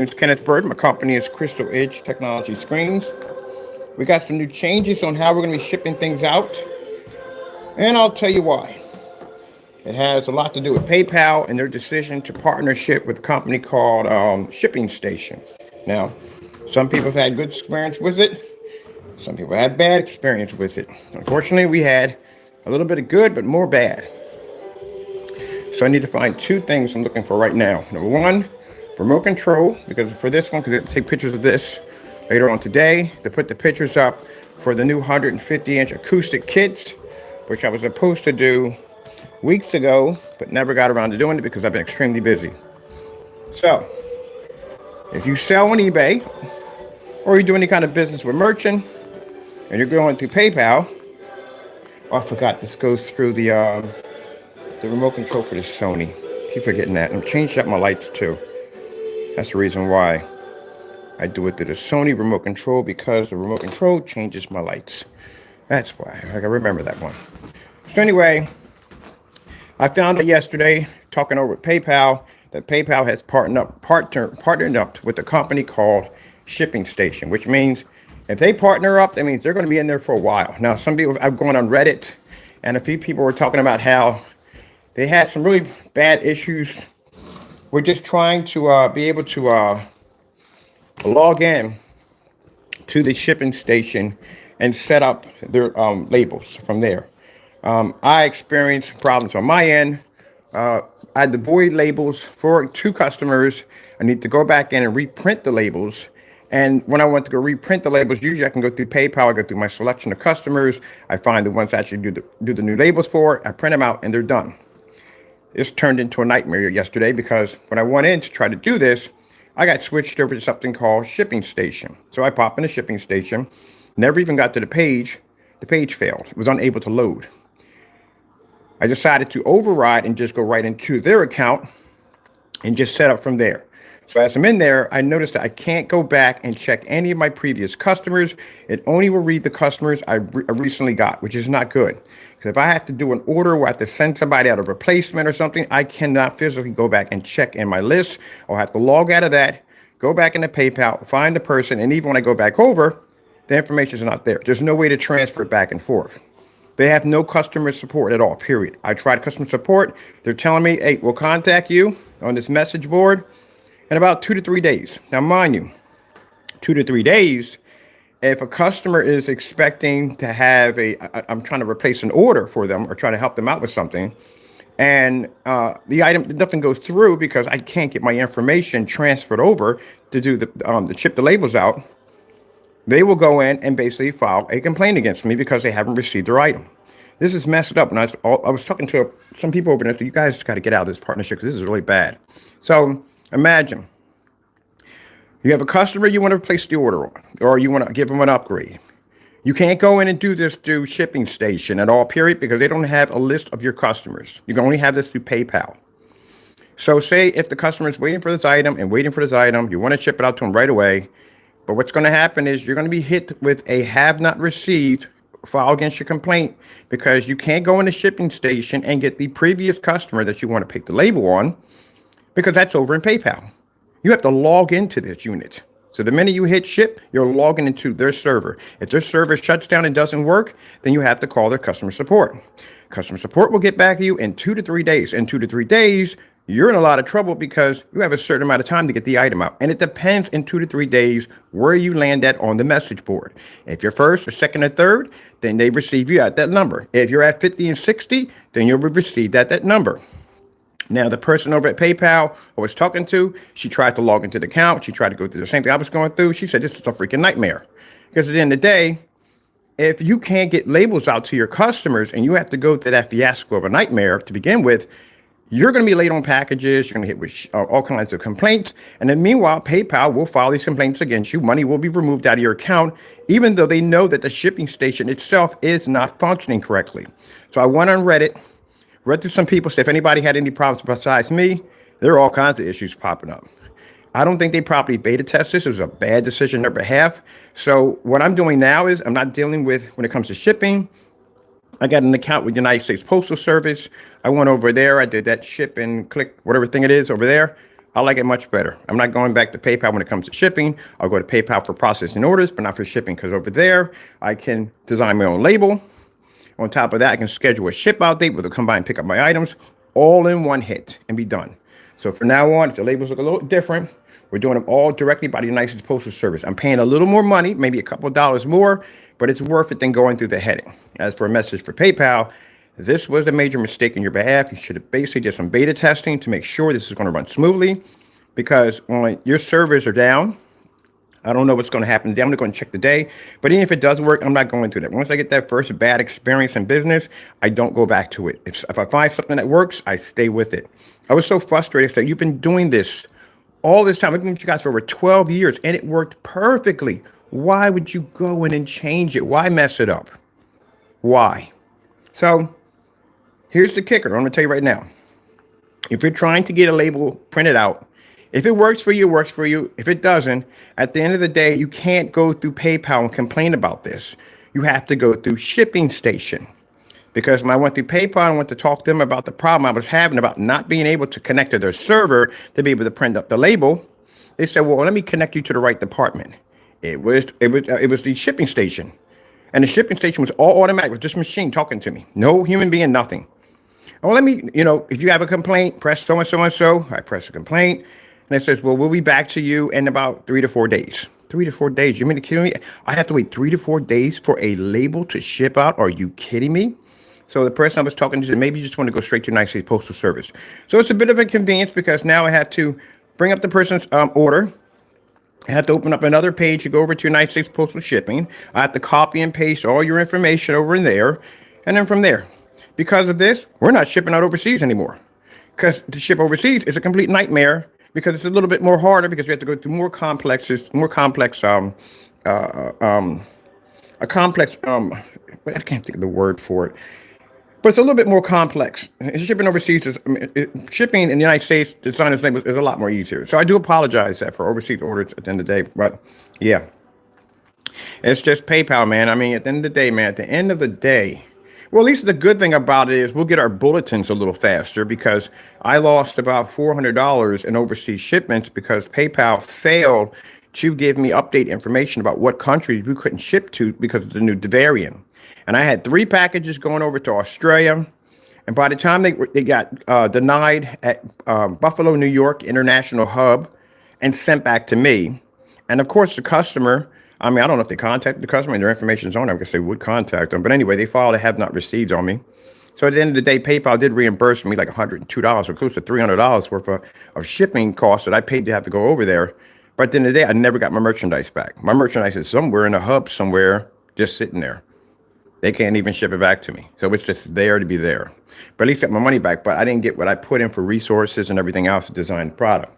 It's Kenneth Bird. My company is Crystal Edge Technology Screens. We got some new changes on how we're going to be shipping things out, and I'll tell you why. It has a lot to do with PayPal and their decision to partnership with a company called Shipping Station. Now, some people have had good experience with it. Some people had bad experience with it. Unfortunately, we had a little bit of good, but more bad. So I need to find two things I'm looking for right now. Number one, remote control, because for this one, because they take pictures of this later on today, to put the pictures up for the new 150-inch acoustic kits, which I was supposed to do weeks ago, but never got around to doing it because I've been extremely busy. So, if you sell on eBay, or you do any kind of business with merchant, and you're going through PayPal, oh, I forgot this goes through the remote control for the Sony. Keep forgetting that. I'm changing up my lights too. That's the reason why I do it through the Sony remote control, because the remote control changes my lights. That's why. I can remember that one. So anyway, I found out yesterday, talking over with PayPal, that PayPal has partnered up with a company called Shipping Station, which means if they partner up, that means they're going to be in there for a while. Now, some people, I've gone on Reddit, and a few people were talking about how they had some really bad issues. We're just trying to be able to log in to the shipping station and set up their labels from there. I experienced problems on my end. I had the void labels for two customers. I need to go back in and reprint the labels. And when I want to go reprint the labels, usually I can go through PayPal. I go through my selection of customers. I find the ones I actually do the new labels for. I print them out, and they're done. This turned into a nightmare yesterday because when I went in to try to do this, I got switched over to something called Shipping Station. So I pop in the Shipping Station, never even got to the page. The page failed. It was unable to load. I decided to override and just go right into their account and just set up from there. So as I'm in there, I noticed that I can't go back and check any of my previous customers. It only will read the customers I recently got, which is not good. Because if I have to do an order where I have to send somebody out a replacement or something, I cannot physically go back and check in my list. I'll have to log out of that, go back into PayPal, find the person, and even when I go back over, the information is not there. There's no way to transfer it back and forth. They have no customer support at all, period. I tried customer support. They're telling me, hey, we'll contact you on this message board in about 2 to 3 days. Now, mind you, 2 to 3 days, if a customer is expecting to have I'm trying to replace an order for them or trying to help them out with something, and the item, nothing goes through because I can't get my information transferred over to do the ship the labels out, they will go in and basically file a complaint against me because they haven't received their item. This is messed up. And I was talking to some people over there. You guys got to get out of this partnership because this is really bad. So imagine you have a customer you want to place the order on, or you want to give them an upgrade. You can't go in and do this through Shipping Station at all, period, because they don't have a list of your customers. You can only have this through PayPal. So say if the customer is waiting for this item and waiting for this item, you want to ship it out to them right away. But what's going to happen is you're going to be hit with a have not received file against your complaint because you can't go in the Shipping Station and get the previous customer that you want to pick the label on because that's over in PayPal. You have to log into this unit. So the minute you hit ship, you're logging into their server. If their server shuts down and doesn't work, then you have to call their customer support. Customer support will get back to you in 2 to 3 days. In 2 to 3 days, you're in a lot of trouble because you have a certain amount of time to get the item out. And it depends in 2 to 3 days where you land at on the message board. If you're first or second or third, then they receive you at that number. If you're at 50 and 60, then you'll be received at that number. Now, the person over at PayPal I was talking to, she tried to log into the account. She tried to go through the same thing I was going through. She said, this is a freaking nightmare. Because at the end of the day, if you can't get labels out to your customers and you have to go through that fiasco of a nightmare to begin with, you're going to be late on packages. You're going to hit with all kinds of complaints. And then meanwhile, PayPal will file these complaints against you. Money will be removed out of your account, even though they know that the Shipping Station itself is not functioning correctly. So I went on Reddit, read through some people, said if anybody had any problems besides me, there are all kinds of issues popping up. I don't think they properly beta test this. It was a bad decision on their behalf. So what I'm doing now is I'm not dealing with, when it comes to shipping, I got an account with United States Postal Service. I went over there. I did that ship and click, whatever thing it is over there. I like it much better. I'm not going back to PayPal when it comes to shipping. I'll go to PayPal for processing orders, but not for shipping, because over there, I can design my own label. On top of that, I can schedule a ship out date where they'll come by and pick up my items all in one hit and be done. So from now on, if the labels look a little different, we're doing them all directly by the United States Postal Service. I'm paying a little more money, maybe a couple of dollars more, but it's worth it than going through the heading. As for a message for PayPal, this was a major mistake on your behalf. You should have basically did some beta testing to make sure this is going to run smoothly, because when your servers are down, I don't know what's going to happen today. I'm going to check today. But even if it does work, I'm not going through that. Once I get that first bad experience in business, I don't go back to it. If I find something that works, I stay with it. I was so frustrated that you've been doing this all this time. I've been with you guys for over 12 years, and it worked perfectly. Why would you go in and change it? Why mess it up? Why? So here's the kicker. I'm going to tell you right now. If you're trying to get a label printed out, if it works for you, it works for you. If it doesn't, at the end of the day, you can't go through PayPal and complain about this. You have to go through Shipping Station. Because when I went through PayPal and went to talk to them about the problem I was having about not being able to connect to their server to be able to print up the label, they said, well, let me connect you to the right department. It was the Shipping Station. And the Shipping Station was all automatic, with just machine talking to me. No human being, nothing. Oh, let me, if you have a complaint, press so and so and so. I press a complaint. And it says, well, we'll be back to you in about 3 to 4 days. 3 to 4 days? You mean to kill me? I have to wait 3 to 4 days for a label to ship out? Are you kidding me? So the person I was talking to said, maybe you just want to go straight to United States Postal Service. So it's a bit of a convenience, because now I have to bring up the person's order. I have to open up another page to go over to United States Postal Shipping. I have to copy and paste all your information over in there. And then from there, because of this, we're not shipping out overseas anymore. Because to ship overseas is a complete nightmare, because it's a little bit more harder, because we have to go through a complex, I can't think of the word for it, but it's a little bit more complex. Shipping overseas shipping in the United States, the designer's name is a lot more easier. So I do apologize for overseas orders at the end of the day, but yeah, it's just PayPal, man. I mean, at the end of the day, well, at least the good thing about it is we'll get our bulletins a little faster, because I lost about $400 in overseas shipments because PayPal failed to give me update information about what countries we couldn't ship to because of the new variant. And I had 3 packages going over to Australia. And by the time they got denied at Buffalo, New York International Hub and sent back to me. And of course, the customer, I mean, I don't know if they contacted the customer and their information's on there. I guess they would contact them. But anyway, they filed a have not received on me. So at the end of the day, PayPal did reimburse me like $102, or close to $300 worth of shipping costs that I paid to have to go over there. But at the end of the day, I never got my merchandise back. My merchandise is somewhere in a hub somewhere, just sitting there. They can't even ship it back to me. So it's just there to be there. But at least get my money back. But I didn't get what I put in for resources and everything else to design the product.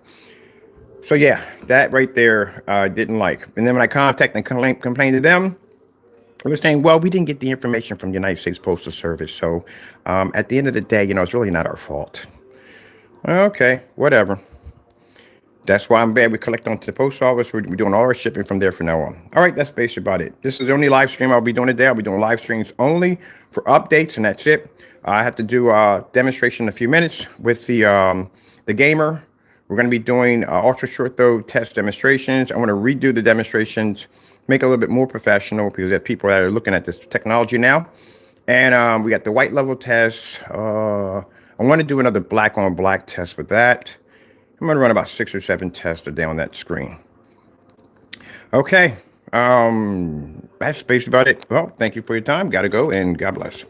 So yeah, that right there, I didn't like. And then when I contacted and complained to them, they were saying, well, we didn't get the information from the United States Postal Service. So at the end of the day, it's really not our fault. Okay, whatever. That's why I'm bad. We collect onto the post office. We're doing all our shipping from there from now on. All right, that's basically about it. This is the only live stream I'll be doing today. I'll be doing live streams only for updates, and that's it. I have to do a demonstration in a few minutes with the gamer. We're going to be doing ultra short throw test demonstrations. I want to redo the demonstrations, make it a little bit more professional, because there are people that are looking at this technology now. And we got the white level test. I want to do another black on black test with that. I'm going to run about 6 or 7 tests a day on that screen. Okay. That's basically about it. Well, thank you for your time. Got to go, and God bless.